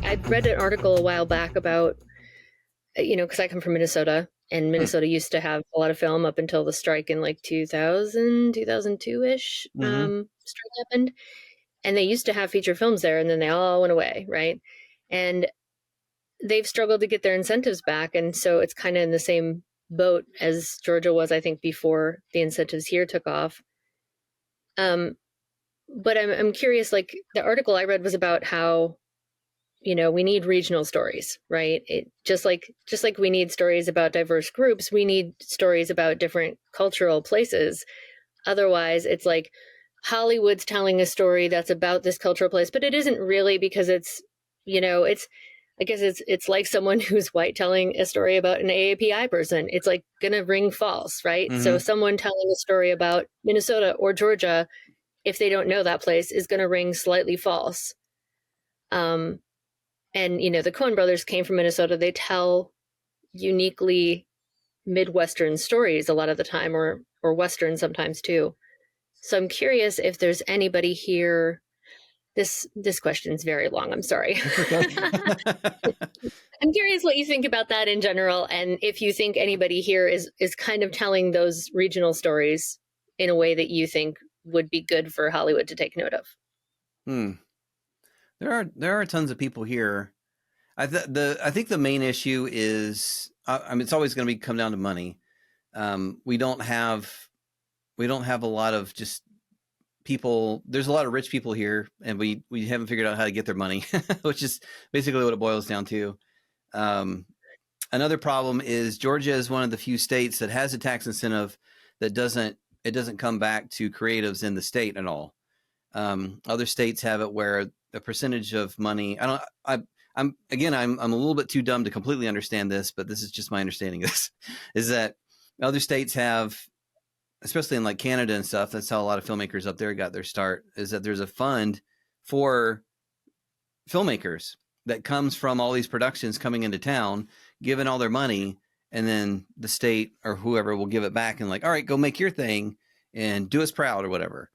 I'd read an article a while back about, because I come from Minnesota, and Minnesota used to have a lot of film up until the strike in like 2000, 2002-ish. Strike happened. And they used to have feature films there, and then they all went away, right? And they've struggled to get their incentives back. And so it's kind of in the same boat as Georgia was, I think, before the incentives here took off. But I'm curious, like the article I read was about how, we need regional stories, right? Just like we need stories about diverse groups, we need stories about different cultural places. Otherwise, it's like Hollywood's telling a story that's about this cultural place, but it isn't really, because it's, I guess it's like someone who's white telling a story about an AAPI person. It's like going to ring false, right? So someone telling a story about Minnesota or Georgia, if they don't know that place, is going to ring slightly false. And, the Coen brothers came from Minnesota. They tell uniquely Midwestern stories a lot of the time, or Western sometimes too. So I'm curious if there's anybody here. This question's very long. I'm sorry. I'm curious what you think about that in general, and if you think anybody here is kind of telling those regional stories in a way that you think would be good for Hollywood to take note of. There are tons of people here. I think the main issue is, it's always going to come down to money. We don't have a lot of just people. There's a lot of rich people here, and we haven't figured out how to get their money, which is basically what it boils down to. Another problem is Georgia is one of the few states that has a tax incentive that doesn't come back to creatives in the state at all. Other states have it where a percentage of money. I'm a little bit too dumb to completely understand this, but this is just my understanding of this, is that other states have, especially in like Canada and stuff, that's how a lot of filmmakers up there got their start, is that there's a fund for filmmakers that comes from all these productions coming into town, giving all their money, and then the state or whoever will give it back and like, all right, go make your thing and do us proud or whatever.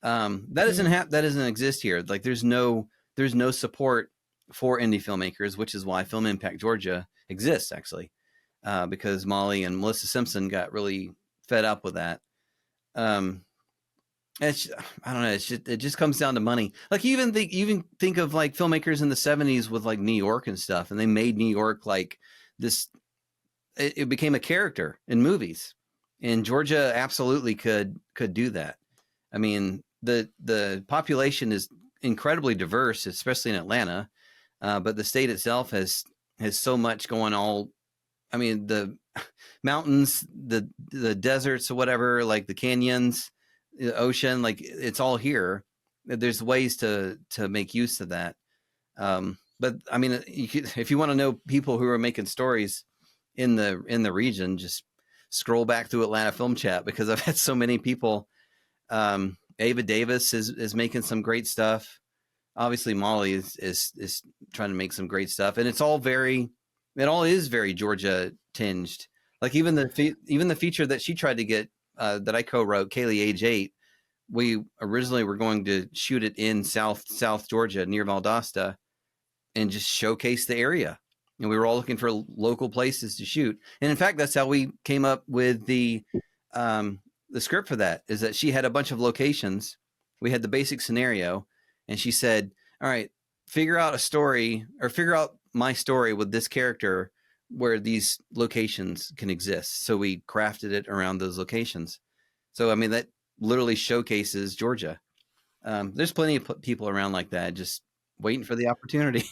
That doesn't exist here. Like there's no support for indie filmmakers, which is why Film Impact Georgia exists, actually, because Molly and Melissa Simpson got really fed up with that. I don't know. It just comes down to money. Like you even think of like filmmakers in the 70s with like New York and stuff, and they made New York like this. It became a character in movies, and Georgia absolutely could do that. I mean, the population is incredibly diverse, especially in Atlanta, but the state itself has so much going on. I mean, the mountains, the deserts or whatever, like the canyons, the ocean, like it's all here. There's ways to make use of that. But I mean, if you want to know people who are making stories in the region, just scroll back through Atlanta Film Chat, because I've had so many people. Ava Davis is making some great stuff. Obviously, Molly is trying to make some great stuff, and it all is very Georgia tinged. Like even the feature that she tried to get that I co-wrote, Kaylee Age 8, we originally were going to shoot it in South Georgia near Valdosta and just showcase the area. And we were all looking for local places to shoot. And in fact, that's how we came up with the script for that, is that she had a bunch of locations. We had the basic scenario, and she said, all right, figure out a story, or figure out my story with this character where these locations can exist. So we crafted it around those locations. So, I mean, that literally showcases Georgia. There's plenty of people around like that, just waiting for the opportunity.